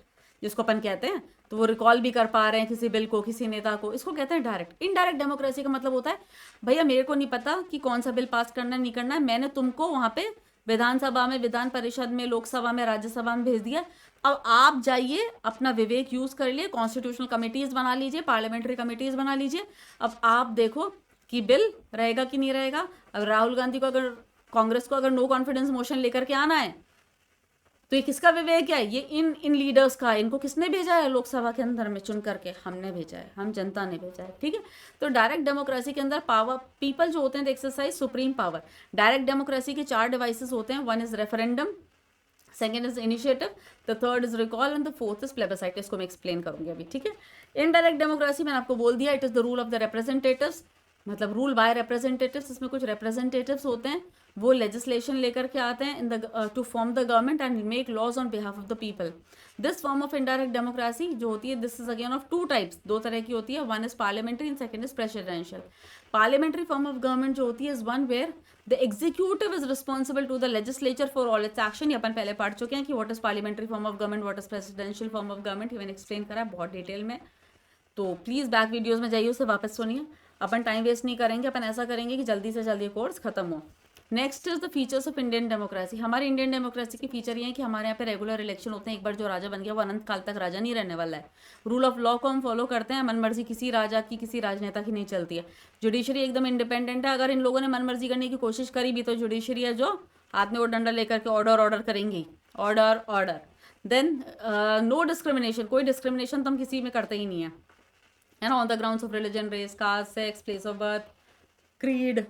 जिसको अपन कहते हैं, तो वो रिकॉल भी कर पा रहे हैं किसी बिल को, किसी नेता को। इसको कहते हैं डायरेक्ट। इनडायरेक्ट डेमोक्रेसी का मतलब होता है, भैया मेरे को नहीं पता कि कौन सा बिल पास करना है नहीं करना है, मैंने तुमको वहां पे विधानसभा में, विधान परिषद में, लोकसभा में, राज्यसभा में भेज दिया, अब आप जाइए अपना विवेक यूज कर लिए, कॉन्स्टिट्यूशनल कमिटीज बना लीजिए, पार्लियामेंट्री कमिटीज बना लीजिए, अब आप देखो कि बिल रहेगा कि नहीं रहेगा। अब राहुल गांधी को अगर, कांग्रेस को अगर नो कॉन्फिडेंस मोशन लेकर के आना है तो ये किसका विवेक है? ये इन लीडर्स का। इनको किसने भेजा है लोकसभा के अंदर में चुन करके? हमने भेजा है, हम जनता ने भेजा है, ठीक है। तो डायरेक्ट डेमोक्रेसी के अंदर पावर, पीपल जो होते हैं exercise supreme power. Direct democracy के 4 डिवाइसेस होते हैं, one is referendum, second is initiative, the third is recall and the fourth is plebiscite. इसको मैं एक्सप्लेन करूंगी अभी, ठीक है। इनडायरेक्ट डेमोक्रेसी मैंने आपको बोल दिया, it is the rule of the representatives, मतलब रूल बाय रिप्रेजेंटेटिव्स। इसमें कुछ रिप्रेजेंटेटिव्स होते हैं वो लेजिस्लेशन लेकर के आते हैं in the to form the government and make laws on behalf of the people. This form of indirect democracy जो होती है, this is again of two types, दो तरह की होती है, one is parliamentary and second is presidential. Parliamentary form of government जो होती है is one where the executive is responsible to the legislature for all its action. ये अपन पहले पढ़ चुके हैं कि what is parliamentary form of government, what is presidential form of government, मैंने एक्सप्लेन करा है बहुत डिटेल में, तो प्लीज़ बैक वीडियोज़ में जाइए, उसे वापस सुनिए। अपन टाइम वेस्ट नहीं करेंगे, अपन ऐसा करेंगे कि जल्दी से जल्दी कोर्स खत्म हो। Next is the features of Indian democracy. हमारी इंडियन डेमोक्रेसी की फीचर ये है कि हमारे यहाँ पे रेगुलर इलेक्शन होते हैं। एक बार जो राजा बन गया वो अनंत काल तक राजा नहीं रहने वाला है। रूल ऑफ लॉ को हम फॉलो करते हैं, मनमर्जी किसी राजा की किसी राजनेता की नहीं चलती है। जुडिशरी एकदम इंडिपेंडेंट है। अगर इन लोगों ने मनमर्जी करने की कोशिश करी भी तो जुडिशरी है जो हाथ में वो डंडा लेकर के ऑर्डर करेंगी, ऑर्डर। देन नो डिस्क्रिमिनेशन, कोई डिस्क्रिमिनेशन तो हम किसी में करते ही नहीं है ना, on the grounds of religion, race, caste, sex, place of birth, creed,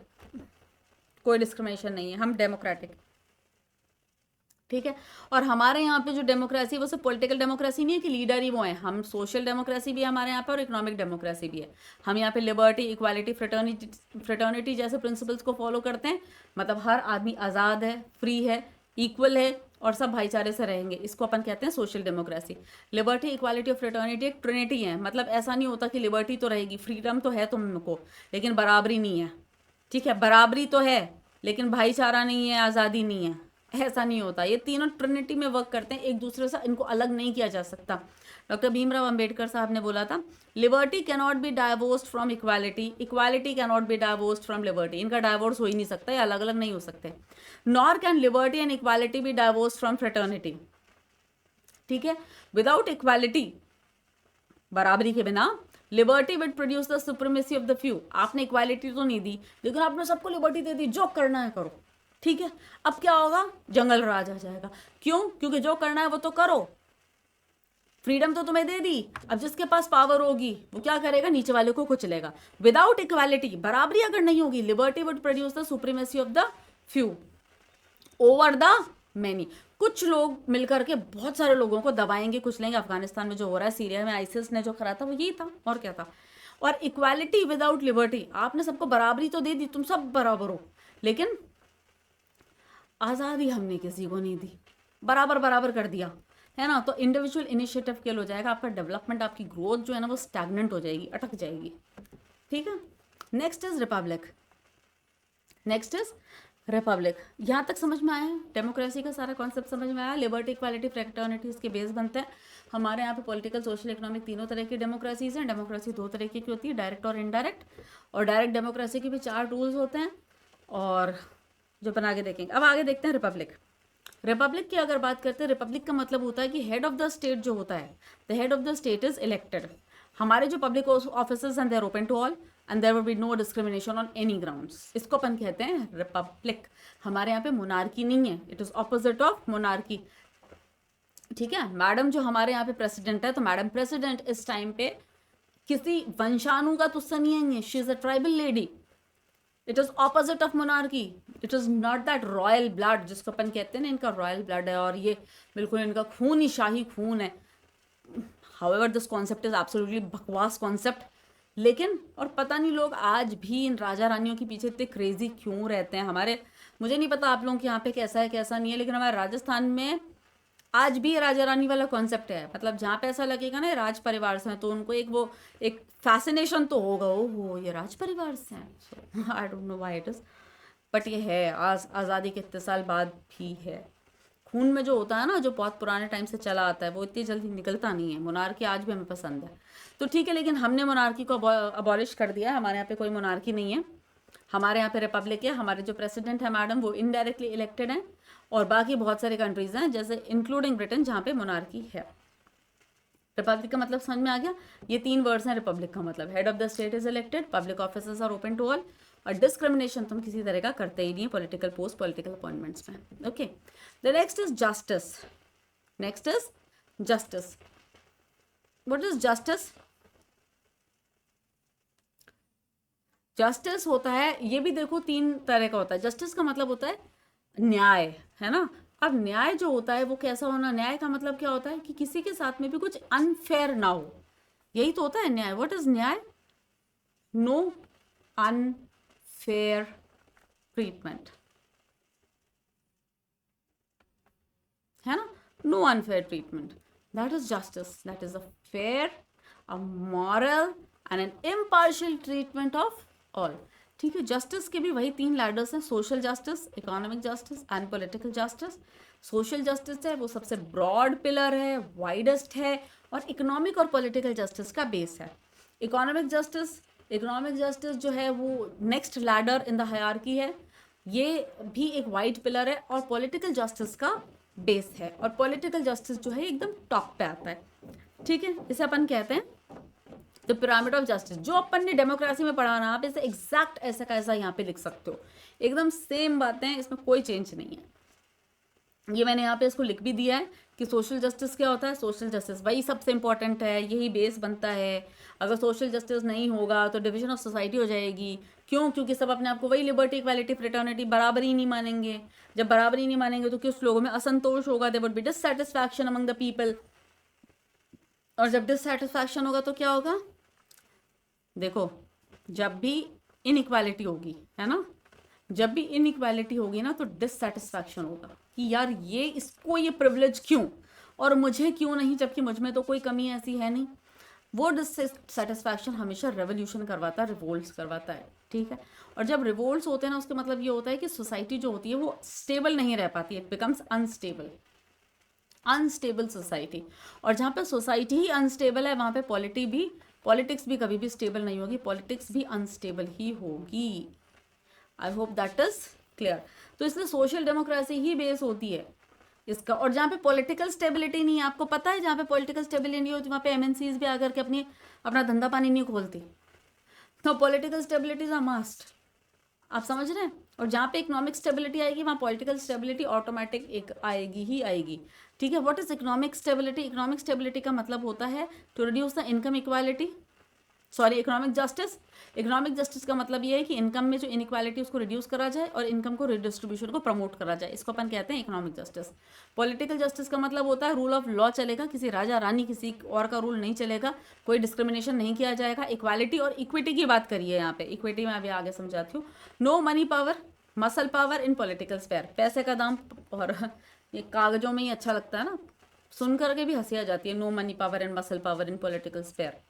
कोई डिस्क्रिमिनेशन नहीं है, हम डेमोक्रेटिक, ठीक है। और हमारे यहाँ पे जो डेमोक्रेसी वो सिर्फ पॉलिटिकल डेमोक्रेसी नहीं है कि लीडर ही वो है, हम सोशल डेमोक्रेसी भी है हमारे यहाँ पे और इकोनॉमिक डेमोक्रेसी भी है। हम यहाँ पे लिबर्टी, इक्वालिटी, फ्रेटर्निटी जैसे प्रिंसिपल्स को फॉलो करते हैं। मतलब हर आदमी आज़ाद है, फ्री है, इक्वल है और सब भाईचारे से रहेंगे, इसको अपन कहते हैं सोशल डेमोक्रेसी। लिबर्टी, इक्वालिटी और फ्रेटर्निटी एक ट्रिनिटी है। मतलब ऐसा नहीं होता कि लिबर्टी तो रहेगी, फ्रीडम तो है तुमको, लेकिन बराबरी नहीं है, ठीक है। बराबरी तो है लेकिन भाईचारा नहीं है, आज़ादी नहीं है, ऐसा नहीं होता। ये तीनों ट्रिनिटी में वर्क करते हैं, एक दूसरे से इनको अलग नहीं किया जा सकता। डॉक्टर भीमराव अंबेडकर साहब ने बोला था, liberty can not be divorced from equality, equality can not be divorced from liberty. इनका डाइवोर्स हो ही नहीं सकता, ये अलग अलग नहीं हो सकते। Nor can liberty and equality be divorced from fraternity, ठीक है। विदाउट इक्वालिटी, बराबरी के बिना, liberty would produce the supremacy of the few. आपने इक्वालिटी तो नहीं दी लेकिन आपने सबको लिबर्टी दे दी, जो करना है करो, ठीक है। अब क्या होगा, जंगल राज आ जाएगा। क्यों? क्योंकि जो करना है वो तो करो, फ्रीडम तो तुम्हें दे दी, अब जिसके पास पावर होगी वो क्या करेगा, नीचे वाले को कुचलेगा। विदाउट इक्वालिटी, बराबरी अगर नहीं होगी, liberty would produce the supremacy of the few over the many. कुछ लोग मिलकर के बहुत सारे लोगों को दबाएंगे, कुचलेंगे। अफगानिस्तान में जो हो रहा है, सीरिया में आईसिस ने जो करा था वो यही था, और क्या था। और इक्वालिटी विदाउट लिबर्टी, आपने सबको बराबरी तो दे दी, तुम सब बराबर हो, लेकिन आज़ादी हमने किसी को नहीं दी, बराबर कर दिया, है ना। तो इंडिविजुअल इनिशिएटिव किल हो जाएगा, आपका डेवलपमेंट, आपकी ग्रोथ जो है ना वो स्टैग्नेंट हो जाएगी, अटक जाएगी, ठीक है। Next is Republic. यहाँ तक समझ में आया, डेमोक्रेसी का सारा कॉन्सेप्ट समझ में आया। लिबर्टी, इक्वालिटी, फ्रेटर्निटी इसके बेस बनते हैं। हमारे यहाँ पे पॉलिटिकल, सोशल, इकोनॉमिक तीनों तरह की डेमोक्रेसीज हैं। डेमोक्रेसी दो तरह की होती है, डायरेक्ट और इनडायरेक्ट। और डायरेक्ट डेमोक्रेसी के भी 4 टूल्स होते हैं, और जो अपन आगे देखेंगे। अब आगे देखते हैं रिपब्लिक की अगर बात करते हैं, रिपब्लिक का मतलब होता है कि हेड ऑफ द स्टेट जो होता है, the head of the state is elected. हमारे जो public officers and they are open to all and there will be no discrimination on any grounds, इसको अपन कहते हैं रिपब्लिक। हमारे यहाँ पे मोनार्की नहीं है, it is opposite of monarchy, ठीक है। मैडम जो हमारे यहाँ पे प्रेसिडेंट है, तो मैडम प्रेसिडेंट इस टाइम पे किसी वंशाणु का तुस्सा नहीं है, she is a tribal lady. It is opposite of monarchy, it is not that royal blood जिसको अपन कहते हैं ना, इनका रॉयल ब्लड है और ये बिल्कुल इनका खून ही शाही खून है। However this concept is absolutely बकवास कॉन्सेप्ट, लेकिन और पता नहीं लोग आज भी इन राजा रानियों के पीछे इतने क्रेजी क्यों रहते हैं। हमारे, मुझे नहीं पता आप लोगों के यहाँ पे कैसा है कैसा नहीं है, लेकिन हमारे राजस्थान में आज भी राजा रानी वाला कॉन्सेप्ट है। मतलब जहाँ पे ऐसा लगेगा ना राज परिवार से हैं, तो उनको एक फैसिनेशन तो होगा, ओहो ये राज परिवार से हैं। I don't know why it is, but ये है, आज़ादी के इतने साल बाद भी है। खून में जो होता है ना, जो बहुत पुराने टाइम से चला आता है, वो इतनी जल्दी निकलता नहीं है। मोनार्की आज भी हमें पसंद है, तो ठीक है, लेकिन हमने मोनार्की को अबॉलिश कर दिया है। हमारे यहाँ पे कोई मोनार्की नहीं है, हमारे यहाँ पे रिपब्लिक है। हमारे जो प्रेसिडेंट है मैडम, वो इनडायरेक्टली इलेक्टेड हैं। और बाकी बहुत सारे कंट्रीज हैं, जैसे इंक्लूडिंग ब्रिटेन, जहाँ पे मोनार्की है। रिपब्लिक का मतलब समझ में आ गया। ये 3 वर्ड्स हैं रिपब्लिक का मतलब, head of the state is elected, public officers are open to all, और डिस्क्रिमिनेशन तुम किसी तरह का करते ही नहीं पॉलिटिकल पोस्ट, पॉलिटिकल अपॉइंटमेंट्स में, okay. The next is justice. What is justice? Justice होता है, ये भी देखो 3 तरह का होता है। जस्टिस का मतलब होता है न्याय, है ना। अब न्याय जो होता है वो कैसा होना, न्याय का मतलब क्या होता है कि किसी के साथ में भी कुछ अनफेयर ना हो, यही तो होता है न्याय। What is nyay? No unfair treatment, है ना, no unfair treatment, that is justice, that is a fair, a moral and an impartial treatment of all. ठीक है, जस्टिस के भी वही 3 लैडर्स हैं, social justice, economic justice and political justice. Social justice है वो सबसे ब्रॉड पिलर है, वाइडेस्ट है, और इकोनॉमिक और पॉलिटिकल जस्टिस का बेस है। इकोनॉमिक जस्टिस जो है वो next ladder in the hierarchy है, ये भी एक वाइड पिलर है, और पॉलिटिकल जस्टिस का बेस है, और पॉलिटिकल जस्टिस जो है एकदम टॉप पे आता है। ठीक है, इसे अपन कहते हैं द पिरामिड ऑफ जस्टिस, जो अपन ने डेमोक्रेसी में पढ़ा ना, आप इसे एग्जैक्ट ऐसा का ऐसा यहाँ पे लिख सकते हो, एकदम सेम बातें हैं, इसमें कोई चेंज नहीं है। ये मैंने यहाँ पे इसको लिख भी दिया है कि सोशल जस्टिस क्या होता है। सोशल जस्टिस वही सबसे इंपॉर्टेंट है, यही बेस बनता है। अगर सोशल जस्टिस नहीं होगा तो डिवीजन ऑफ सोसाइटी हो जाएगी। क्यों? क्योंकि सब अपने आप को वही लिबर्टी, इक्वालिटी, फ्रेटर्निटी, बराबरी नहीं मानेंगे। जब बराबरी नहीं मानेंगे तो कुछ लोगों में असंतोष होगा, there would be dissatisfaction among the people, और जब डिससैटिस्फैक्शन होगा तो क्या होगा? देखो, जब भी इनइक्वालिटी होगी, है ना, जब भी इनइक्वालिटी होगी ना तो डिससैटिस्फैक्शन होगा कि यार ये इसको ये प्रिविलेज क्यों और मुझे क्यों नहीं, जबकि मुझ में तो कोई कमी ऐसी है नहीं। वो डिससेटिस्फैक्शन हमेशा रेवोल्यूशन करवाता है, रिवोल्ट्स करवाता है। ठीक है, और जब रिवोल्ट्स होते हैं ना, उसका मतलब ये होता है कि सोसाइटी जो होती है वो स्टेबल नहीं रह पाती, it becomes unstable, unstable society. और जहाँ पे सोसाइटी ही अनस्टेबल है वहाँ पे पॉलिटिक्स भी कभी भी स्टेबल नहीं होगी, पॉलिटिक्स भी अनस्टेबल ही होगी। I hope that is clear. तो इसलिए सोशल डेमोक्रेसी ही बेस होती है इसका। और जहाँ पे पॉलिटिकल स्टेबिलिटी नहीं है, आपको पता है, जहाँ पे पॉलिटिकल स्टेबिलिटी नहीं होती वहाँ पे एमएनसीज भी आकर के अपना धंधा पानी नहीं खोलती। तो political stability is a must, आप समझ रहे हैं। और जहाँ पे इकोनॉमिक स्टेबिलिटी आएगी वहाँ पॉलिटिकल स्टेबिलिटी ऑटोमेटिक एक आएगी ही आएगी। ठीक है, what is economic stability? Economic stability का मतलब होता है to reduce the income equality, sorry economic justice. Economic justice का मतलब ये है कि इनकम में जो इनइक्वालिटी उसको रिड्यूस करा जाए और इनकम को रिडिस्ट्रीब्यूशन को प्रमोट करा जाए, इसको अपन कहते हैं इकोनॉमिक जस्टिस। पॉलिटिकल जस्टिस का मतलब होता है रूल ऑफ लॉ चलेगा, किसी राजा रानी किसी और का रूल नहीं चलेगा, कोई डिस्क्रिमिनेशन नहीं किया जाएगा। इक्वालिटी और इक्विटी की बात करिए यहाँ पे, इक्विटी में अभी आगे समझाती हूँ। No money power, muscle power in political sphere, पैसे का दाम, और ये कागजों में ही अच्छा लगता है ना, सुन करके भी हंसी आ जाती है, no money power and muscle power in political sphere.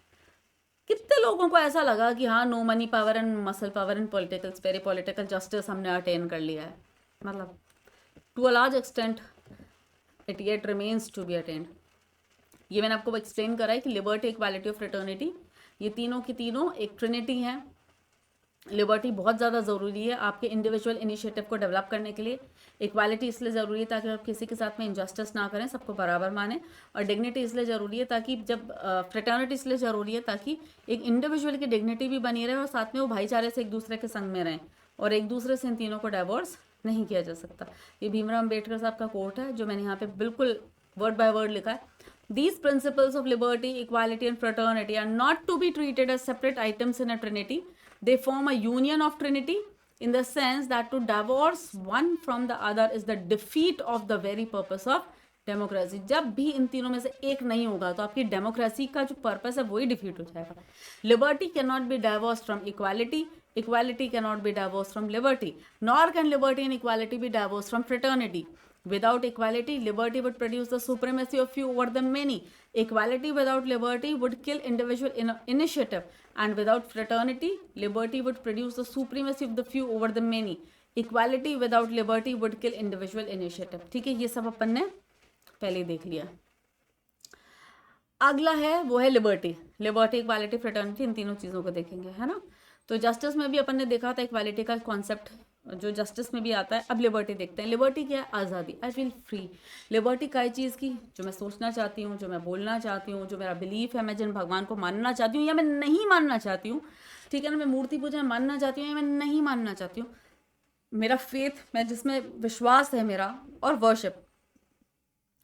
कितने लोगों को ऐसा लगा कि हाँ no money power and muscle power in political sphere, political justice हमने अटेन कर लिया है, मतलब to a large extent it yet remains to be attained. ये मैंने आपको एक्सप्लेन करा है कि लिबर्टी, इक्वालिटी और फ्रेटर्निटी, ये तीनों की तीनों एक ट्रिनिटी हैं। लिबर्टी बहुत ज़्यादा ज़रूरी है आपके इंडिविजुअल इनिशिएटिव को डेवलप करने के लिए। इक्वालिटी इसलिए ज़रूरी है ताकि आप किसी के साथ में इनजस्टिस ना करें, सबको बराबर माने। और डिग्निटी इसलिए ज़रूरी है ताकि जब फ्रेटर्निटी इसलिए ज़रूरी है ताकि एक इंडिविजुअल की डिग्निटी भी बनी रहे और साथ में वो भाईचारे से एक दूसरे के संग में रहें, और एक दूसरे से इन तीनों को डाइवोर्स नहीं किया जा सकता। ये भीमराव अम्बेडकर साहब का कोट है जो मैंने यहाँ पे बिल्कुल वर्ड बाय वर्ड लिखा है। These principles of liberty, equality and fraternity are not to be treated as separate items in a trinity. They form a union of trinity in the sense that to divorce one from the other is the defeat of the very purpose of democracy. जब भी इन तीनों में से एक नहीं होगा तो आपकी डेमोक्रेसी का जो पर्पस है वही डिफीट हो जाएगा। Liberty can not be divorced from equality, equality cannot be divorced from liberty, nor can liberty and equality be divorced from fraternity. Without equality, liberty would produce the supremacy of few over the many. Equality without liberty would kill individual initiative, and without fraternity, liberty would produce the supremacy of the few over the many. Equality without liberty would kill individual initiative. ठीक है, ये सब अपन ने पहले देख लिया। अगला है वो है लिबर्टी, इक्वालिटी, फ्रेटर्निटी, इन तीनों चीज़ों को देखेंगे, है ना। तो जस्टिस में भी अपन ने देखा था इक्वालिटी का कॉन्सेप्ट जो जस्टिस में भी आता है। अब लिबर्टी देखते हैं। लिबर्टी क्या है? आज़ादी। I feel free. लिबर्टी का चीज़ की जो मैं सोचना चाहती हूँ, जो मैं बोलना चाहती हूँ, जो मेरा बिलीफ है, मैं जिन भगवान को मानना चाहती हूँ या मैं नहीं मानना चाहती हूँ, ठीक है ना, मैं मूर्ति पूजा मानना चाहती हूँ या मैं नहीं मानना चाहती हूँ, मेरा फेथ, मैं जिसमें विश्वास है मेरा, और वर्शिप,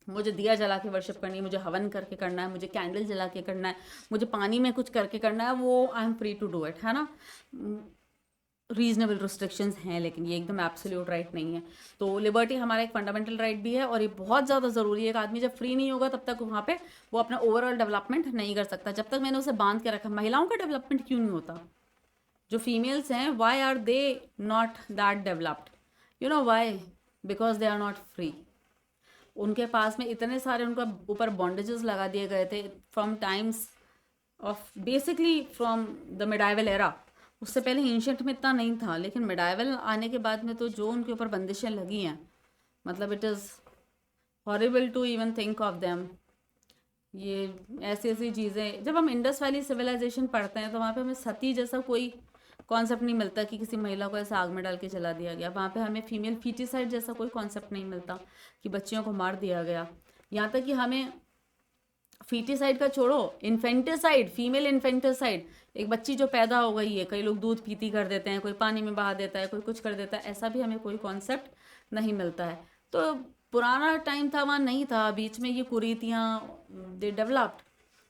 मुझे दिया जला के वर्शिप करनी है, मुझे हवन करके करना है, मुझे कैंडल जला के करना है, मुझे पानी में कुछ करके करना है, वो I am free to do it, है ना। रीजनेबल रिस्ट्रिक्शंस हैं लेकिन ये एकदम एब्सोल्यूट राइट नहीं है। तो लिबर्टी हमारा एक फंडामेंटल राइट भी है और ये बहुत ज़्यादा ज़रूरी है। एक आदमी जब फ्री नहीं होगा तब तक वहाँ पे वो अपना ओवरऑल डेवलपमेंट नहीं कर सकता। जब तक मैंने उसे बांध के रखा, महिलाओं का डेवलपमेंट क्यों नहीं होता? जो फीमेल्स हैं, why are they not that developed? You know why? Because they are not free. उनके पास में इतने सारे उनका ऊपर बॉन्डेजेस लगा दिए गए थे from times of basically from the medieval era. उससे पहले एंशियंट में इतना नहीं था, लेकिन मिडाइवल आने के बाद में तो जो उनके ऊपर बंदिशें लगी हैं, मतलब it is horrible to even think of them. ये ऐसी ऐसी चीज़ें, जब हम इंडस वैली सिविलाइजेशन पढ़ते हैं तो वहाँ पे हमें सती जैसा कोई कॉन्सेप्ट नहीं मिलता कि किसी महिला को ऐसे आग में डाल के जला दिया गया। वहाँ पे हमें फीमेल फीटिसाइड जैसा कोई कॉन्सेप्ट नहीं मिलता कि बच्चियों को मार दिया गया। यहाँ तक कि हमें फीटिसाइड का छोड़ो, इन्फेंटिसाइड, फीमेल इन्फेंटिसाइड, एक बच्ची जो पैदा हो गई है, कई लोग दूध पीती कर देते हैं, कोई पानी में बहा देता है, कोई कुछ कर देता है, ऐसा भी हमें कोई कॉन्सेप्ट नहीं मिलता है। तो पुराना टाइम था, वहाँ नहीं था, बीच में ये कुरीतियाँ they developed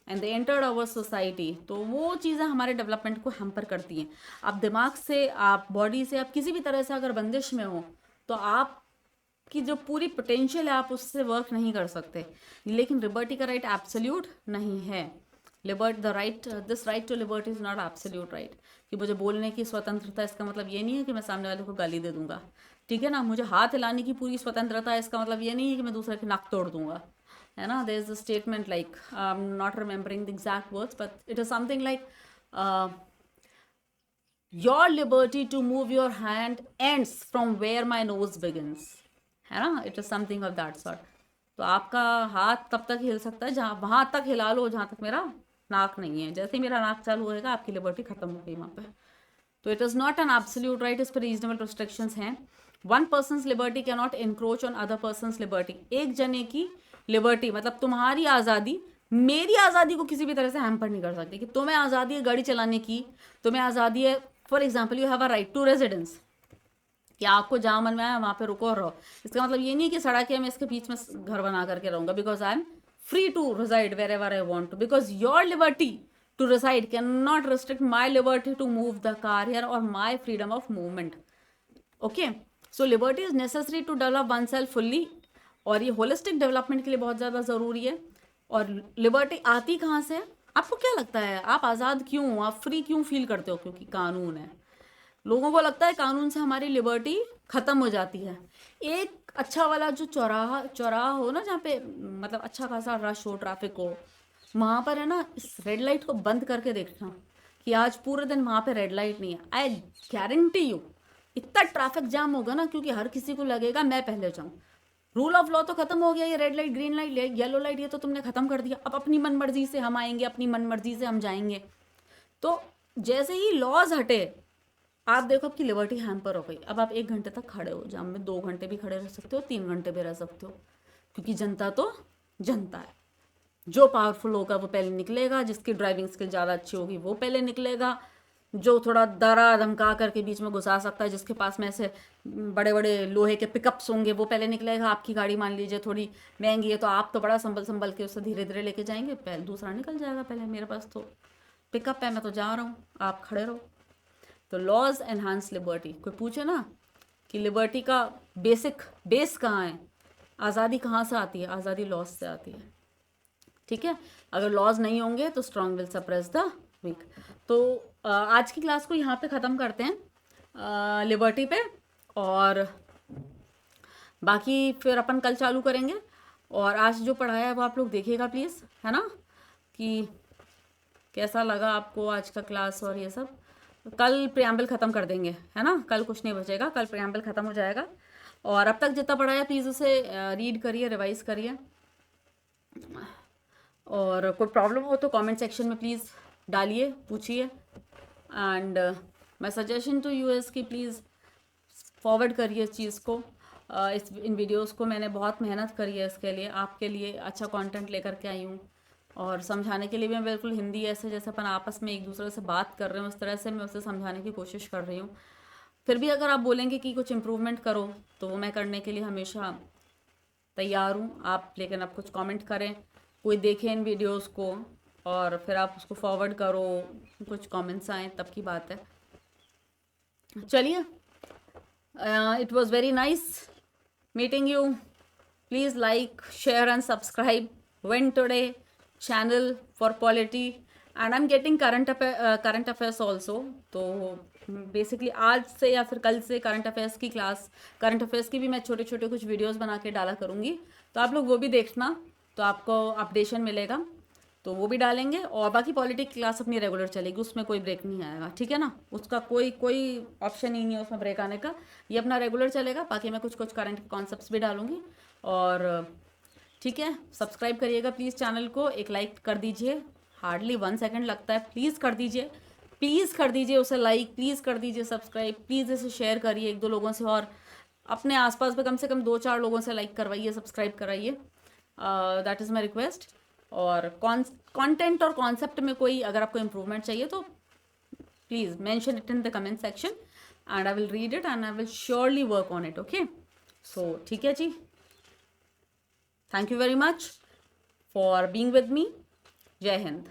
and they entered our society. तो वो चीज़ें हमारे डेवलपमेंट को हैम्पर करती हैं। आप दिमाग से, आप बॉडी से, आप किसी भी तरह से अगर बंदिश में हो तो आप की जो पूरी पोटेंशियल है आप उससे वर्क नहीं कर सकते। लेकिन लिबर्टी का राइट एब्सोल्यूट नहीं है। This right to liberty is not absolute right. कि मुझे बोलने की स्वतंत्रता, इसका मतलब ये नहीं है कि मैं सामने वाले को गाली दे दूंगा, ठीक है ना। मुझे हाथ हिलाने की पूरी स्वतंत्रता है, इसका मतलब ये नहीं है कि मैं दूसरे की नाक तोड़ दूंगा, है ना। There is a statement like, I am not remembering the exact words, but it is something like your liberty to move your hand ends from where my nose begins, है ना। It is something of that sort. तो आपका हाथ तब तक हिल सकता है जहाँ, वहाँ तक हिला लो जहाँ तक मेरा नाक नहीं है। जैसे ही मेरा नाक चालू होएगा आपकी लिबर्टी खत्म हो गई वहाँ पे। तो it is not an absolute right, इस पर रीजनेबल रिस्ट्रिक्शंस हैं। One persons liberty can not encroach on other persons liberty. एक जने की लिबर्टी मतलब तुम्हारी आज़ादी मेरी आज़ादी को किसी भी तरह से हैम्पर नहीं कर सकती। कि तुम्हें आज़ादी है गाड़ी चलाने की, तुम्हें आज़ादी है, for example you have a right to residence, कि आपको जहाँ मन में आया वहाँ पे रुको और रहो। इसका मतलब ये नहीं कि सड़क है मैं इसके बीच में घर बना करके रहूँगा, because I am free to reside wherever I want to, because your liberty to reside can not restrict my liberty to move the car here और my freedom of movement. Okay, so liberty is necessary to develop oneself fully, और ये होलिस्टिक डेवलपमेंट के लिए बहुत ज़्यादा ज़रूरी है। और लिबर्टी आती कहाँ से है? आपको क्या लगता है आप आज़ाद क्यों हो, आप फ्री क्यों फील करते हो? क्योंकि कानून है। लोगों को लगता है कानून से हमारी लिबर्टी ख़त्म हो जाती है। एक अच्छा वाला जो चौराहा हो ना, जहाँ पे मतलब अच्छा खासा रश हो, ट्रैफिक हो, वहाँ पर है ना, इस रेड लाइट को बंद करके देखना कि आज पूरे दिन वहाँ पे रेड लाइट नहीं है। आई गारंटी यू इतना ट्रैफिक जाम होगा ना, क्योंकि हर किसी को लगेगा मैं पहले जाऊँ। रूल ऑफ लॉ तो खत्म हो गया, ये red light, green light, yellow light, ये तो तुमने खत्म कर दिया। अब अपनी मन मर्जी से हम आएंगे, अपनी मन मर्जी से हम जाएंगे। तो जैसे ही लॉज हटे, आप देखो आपकी लिबर्टी हैम्पर हो गई। अब आप 1 घंटे तक खड़े हो जाम में, 2 घंटे भी खड़े रह सकते हो, 3 घंटे भी रह सकते हो, क्योंकि जनता तो जनता है। जो पावरफुल होगा वो पहले निकलेगा, जिसकी ड्राइविंग स्किल ज़्यादा अच्छी होगी वो पहले निकलेगा, जो थोड़ा डरा धमका करके बीच में घुसा सकता है, जिसके पास में ऐसे बड़े बड़े लोहे के पिकअप्स होंगे, वो पहले निकलेगा। आपकी गाड़ी मान लीजिए थोड़ी महंगी है, तो आप तो बड़ा संभल संभल के उससे धीरे धीरे लेके जाएंगे, पहले दूसरा निकल जाएगा पहले। मेरे पास तो पिकअप है, मैं तो जा रहा हूँ, आप खड़े रहो। तो लॉज एनहांस लिबर्टी। कोई पूछे ना कि लिबर्टी का बेस कहाँ है, आज़ादी कहाँ से आती है? आज़ादी लॉज से आती है, ठीक है। अगर लॉज नहीं होंगे तो strong will suppress the weak. तो आज की क्लास को यहाँ पे ख़त्म करते हैं लिबर्टी पे, और बाकी फिर अपन कल चालू करेंगे। और आज जो पढ़ाया है वो आप लोग देखिएगा प्लीज़, है ना, कि कैसा लगा आपको आज का क्लास और ये सब। कल प्रियम्बल ख़त्म कर देंगे, है ना, कल कुछ नहीं बचेगा, कल प्रियम्बल ख़त्म हो जाएगा। और अब तक जितना पढ़ाया प्लीज़ उसे रीड करिए, रिवाइज करिए। और कोई प्रॉब्लम हो तो कमेंट सेक्शन में प्लीज़ डालिए, पूछिए। And my suggestion to you is कि प्लीज़ फॉरवर्ड करिए इस चीज़ को, इन वीडियोस को। मैंने बहुत मेहनत करी है इसके लिए, आपके लिए अच्छा कंटेंट लेकर के आई हूँ। और समझाने के लिए भी मैं बिल्कुल हिंदी ऐसे जैसे अपन आपस में एक दूसरे से बात कर रहे हैं उस तरह से मैं उसे समझाने की कोशिश कर रही हूँ। फिर भी अगर आप बोलेंगे कि कुछ इम्प्रूवमेंट करो तो वो मैं करने के लिए हमेशा तैयार हूँ। आप लेकिन आप कुछ कमेंट करें, कोई देखे इन वीडियोस को और फिर आप उसको फॉरवर्ड करो, कुछ कमेंट्स आए, तब की बात है। चलिए, it was very nice meeting you. Please like, share and subscribe Win Today channel for polity and I am getting current affairs also. तो बेसिकली आज से या फिर कल से करंट अफेयर्स की भी मैं छोटे छोटे कुछ वीडियोस बना के डाला करूँगी, तो आप लोग वो भी देखना, तो आपको अपडेशन मिलेगा, तो वो भी डालेंगे। और बाकी पॉलिटिक्स क्लास अपनी रेगुलर चलेगी, उसमें कोई ब्रेक नहीं आएगा, ठीक है ना, उसका कोई कोई ऑप्शन ही नहीं है उसमें ब्रेक आने का, ये अपना रेगुलर चलेगा। बाकी मैं कुछ कुछ करंट कॉन्सेप्ट्स भी डालूंगी। और ठीक है, सब्सक्राइब करिएगा प्लीज़ चैनल को, एक लाइक कर दीजिए, हार्डली 1 सेकेंड लगता है, प्लीज़ कर दीजिए, प्लीज़ कर दीजिए उसे लाइक, प्लीज़ कर दीजिए सब्सक्राइब, प्लीज़ इसे शेयर करिए 1-2 लोगों से, और अपने आसपास में कम से कम 2-4 लोगों से लाइक करवाइए, सब्सक्राइब कराइए, दैट इज़ माई रिक्वेस्ट। और कंटेंट और कॉन्सेप्ट में कोई अगर आपको इम्प्रूवमेंट चाहिए तो please mention it in the comment section, and I will read it and I will surely work on it, okay. So ठीक है जी, thank you very much for being with me. जय हिंद।